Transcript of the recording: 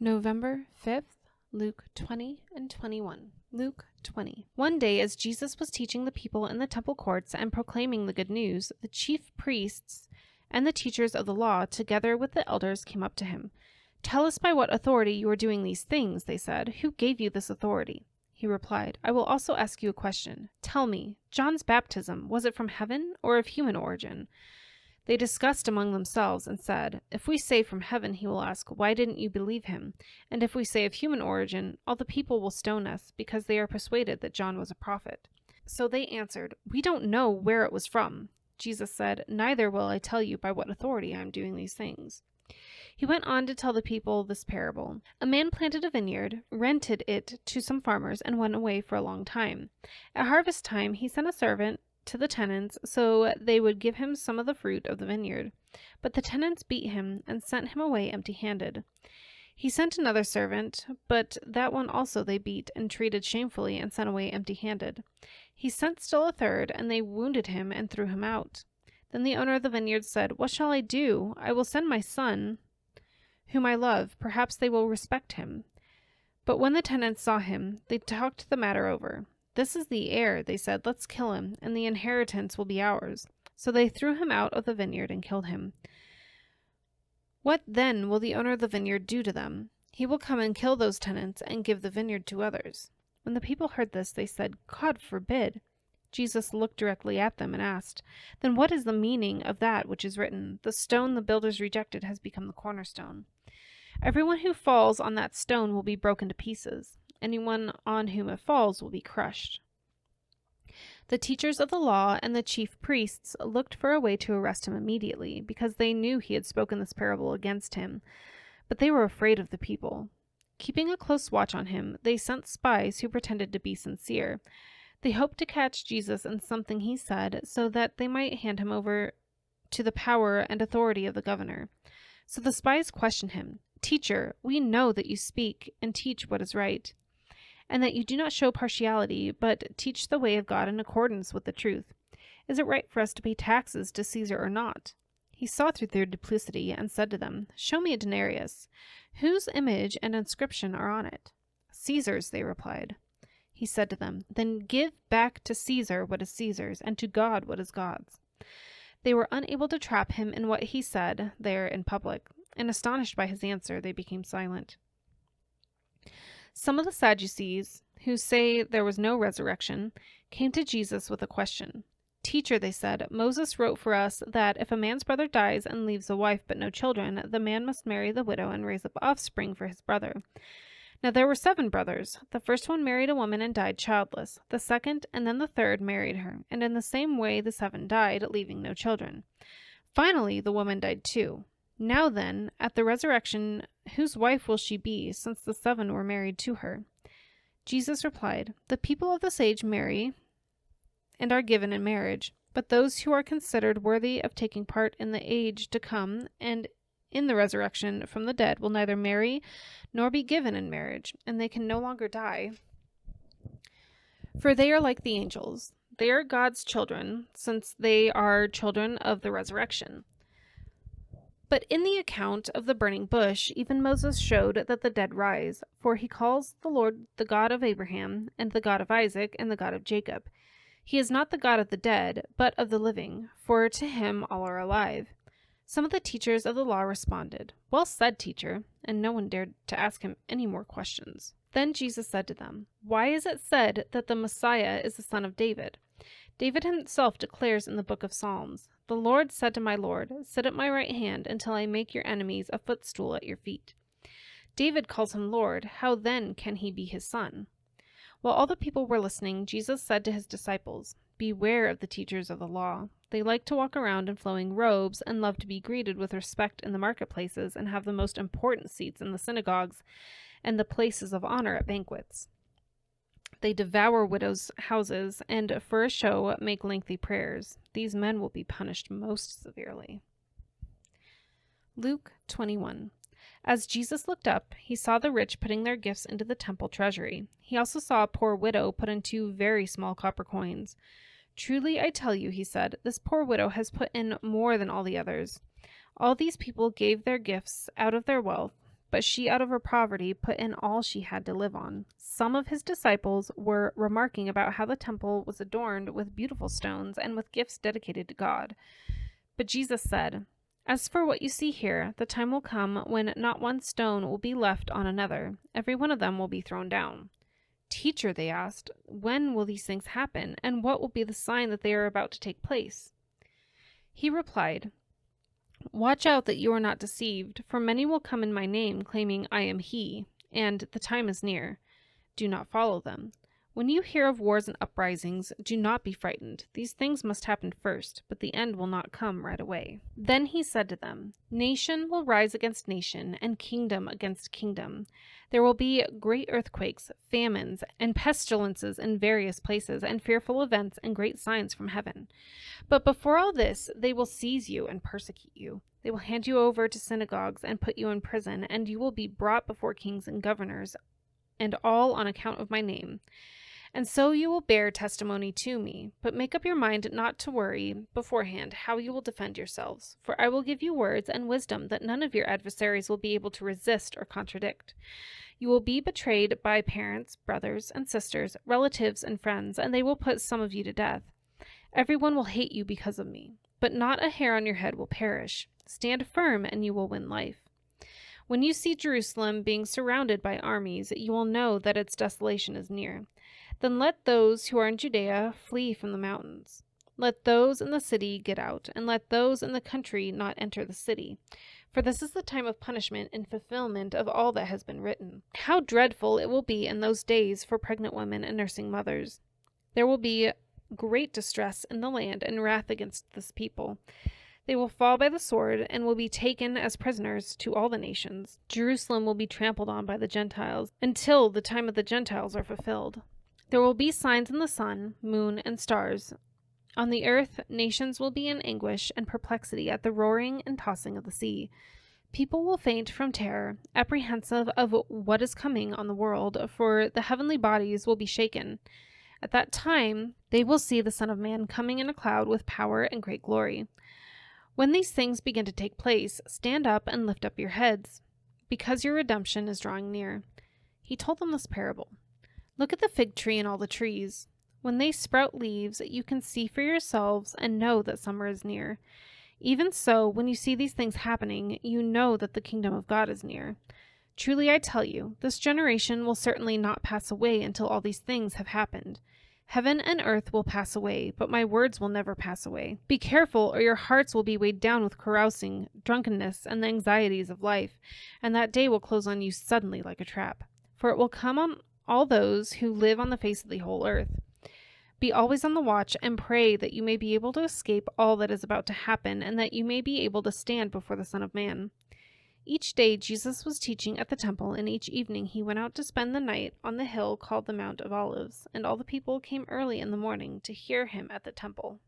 November 5th, Luke 20 and 21. Luke 20. One day, as Jesus was teaching the people in the temple courts and proclaiming the good news, the chief priests and the teachers of the law, together with the elders, came up to him. "Tell us by what authority you are doing these things," they said. "Who gave you this authority?" He replied, "I will also ask you a question. Tell me, John's baptism, was it from heaven or of human origin?" They discussed among themselves and said, "If we say from heaven, he will ask, 'Why didn't you believe him?' And if we say of human origin, all the people will stone us, because they are persuaded that John was a prophet." So they answered, "We don't know where it was from." Jesus said, "Neither will I tell you by what authority I am doing these things." He went on to tell the people this parable. A man planted a vineyard, rented it to some farmers, and went away for a long time. At harvest time, he sent a servant to the tenants so they would give him some of the fruit of the vineyard. But the tenants beat him and sent him away empty-handed. He sent another servant, but that one also they beat and treated shamefully and sent away empty-handed. He sent still a third, and they wounded him and threw him out. Then the owner of the vineyard said, "What shall I do? I will send my son, whom I love. Perhaps they will respect him." But when the tenants saw him, they talked the matter over. "This is the heir," they said. "Let's kill him, and the inheritance will be ours." So they threw him out of the vineyard and killed him. What then will the owner of the vineyard do to them? He will come and kill those tenants and give the vineyard to others. When the people heard this, they said, "God forbid." Jesus looked directly at them and asked, "Then what is the meaning of that which is written, 'The stone the builders rejected has become the cornerstone'? Everyone who falls on that stone will be broken to pieces. Anyone on whom it falls will be crushed." The teachers of the law and the chief priests looked for a way to arrest him immediately, because they knew he had spoken this parable against him. But they were afraid of the people. Keeping a close watch on him, they sent spies who pretended to be sincere. They hoped to catch Jesus in something he said, so that they might hand him over to the power and authority of the governor. So the spies questioned him. "Teacher, we know that you speak and teach what is right, and that you do not show partiality, but teach the way of God in accordance with the truth. Is it right for us to pay taxes to Caesar or not?" He saw through their duplicity and said to them, "Show me a denarius. Whose image and inscription are on it?" "Caesar's," they replied. He said to them, "Then give back to Caesar what is Caesar's, and to God what is God's." They were unable to trap him in what he said there in public, and astonished by his answer, they became silent. Some of the Sadducees, who say there was no resurrection, came to Jesus with a question. "Teacher," they said, "Moses wrote for us that if a man's brother dies and leaves a wife but no children, the man must marry the widow and raise up offspring for his brother. Now there were 7 brothers. The first one married a woman and died childless. The second and then the third married her, and in the same way the 7 died, leaving no children. Finally the woman died too. Now then, at the resurrection, whose wife will she be, since the 7 were married to her?" Jesus replied, "The people of this age marry and are given in marriage, but those who are considered worthy of taking part in the age to come and in the resurrection from the dead will neither marry nor be given in marriage, and they can no longer die, for they are like the angels. They are God's children, since they are children of the resurrection. But in the account of the burning bush, even Moses showed that the dead rise, for he calls the Lord the God of Abraham, and the God of Isaac, and the God of Jacob. He is not the God of the dead, but of the living, for to him all are alive." Some of the teachers of the law responded, "Well said, teacher," and no one dared to ask him any more questions. Then Jesus said to them, "Why is it said that the Messiah is the son of David? David himself declares in the book of Psalms, 'The Lord said to my Lord, sit at my right hand until I make your enemies a footstool at your feet.' David calls him Lord. How then can he be his son?" While all the people were listening, Jesus said to his disciples, "Beware of the teachers of the law. They like to walk around in flowing robes and love to be greeted with respect in the marketplaces and have the most important seats in the synagogues and the places of honor at banquets. They devour widows' houses and, for a show, make lengthy prayers. These men will be punished most severely." Luke 21. As Jesus looked up, he saw the rich putting their gifts into the temple treasury. He also saw a poor widow put in 2 very small copper coins. "Truly I tell you," he said, "this poor widow has put in more than all the others. All these people gave their gifts out of their wealth, but she out of her poverty put in all she had to live on. Some of his disciples were remarking about how the temple was adorned with beautiful stones and with gifts dedicated to God. But Jesus said, "As for what you see here, the time will come when not one stone will be left on another. Every one of them will be thrown down." "Teacher," they asked, "when will these things happen, and what will be the sign that they are about to take place?" He replied, "Watch out that you are not deceived, for many will come in my name, claiming I am he, and the time is near. Do not follow them. When you hear of wars and uprisings, do not be frightened. These things must happen first, but the end will not come right away." Then he said to them, "Nation will rise against nation, and kingdom against kingdom. There will be great earthquakes, famines, and pestilences in various places, and fearful events and great signs from heaven. But before all this, they will seize you and persecute you. They will hand you over to synagogues and put you in prison, and you will be brought before kings and governors, and all on account of my name. And so you will bear testimony to me. But make up your mind not to worry beforehand how you will defend yourselves, for I will give you words and wisdom that none of your adversaries will be able to resist or contradict. You will be betrayed by parents, brothers and sisters, relatives and friends, and they will put some of you to death. Everyone will hate you because of me, but not a hair on your head will perish. Stand firm, and you will win life. When you see Jerusalem being surrounded by armies, you will know that its desolation is near. Then let those who are in Judea flee from the mountains. Let those in the city get out, and let those in the country not enter the city. For this is the time of punishment in fulfillment of all that has been written. How dreadful it will be in those days for pregnant women and nursing mothers. There will be great distress in the land and wrath against this people. They will fall by the sword and will be taken as prisoners to all the nations. Jerusalem will be trampled on by the Gentiles until the time of the Gentiles are fulfilled. There will be signs in the sun, moon, and stars. On the earth, nations will be in anguish and perplexity at the roaring and tossing of the sea. People will faint from terror, apprehensive of what is coming on the world, for the heavenly bodies will be shaken. At that time, they will see the Son of Man coming in a cloud with power and great glory. When these things begin to take place, stand up and lift up your heads, because your redemption is drawing near." He told them this parable. "Look at the fig tree and all the trees. When they sprout leaves, you can see for yourselves and know that summer is near. Even so, when you see these things happening, you know that the kingdom of God is near. Truly I tell you, this generation will certainly not pass away until all these things have happened. Heaven and earth will pass away, but my words will never pass away. Be careful, or your hearts will be weighed down with carousing, drunkenness, and the anxieties of life, and that day will close on you suddenly like a trap. For it will come on all those who live on the face of the whole earth. Be always on the watch and pray that you may be able to escape all that is about to happen, and that you may be able to stand before the Son of Man." Each day Jesus was teaching at the temple, and each evening he went out to spend the night on the hill called the Mount of Olives, and all the people came early in the morning to hear him at the temple.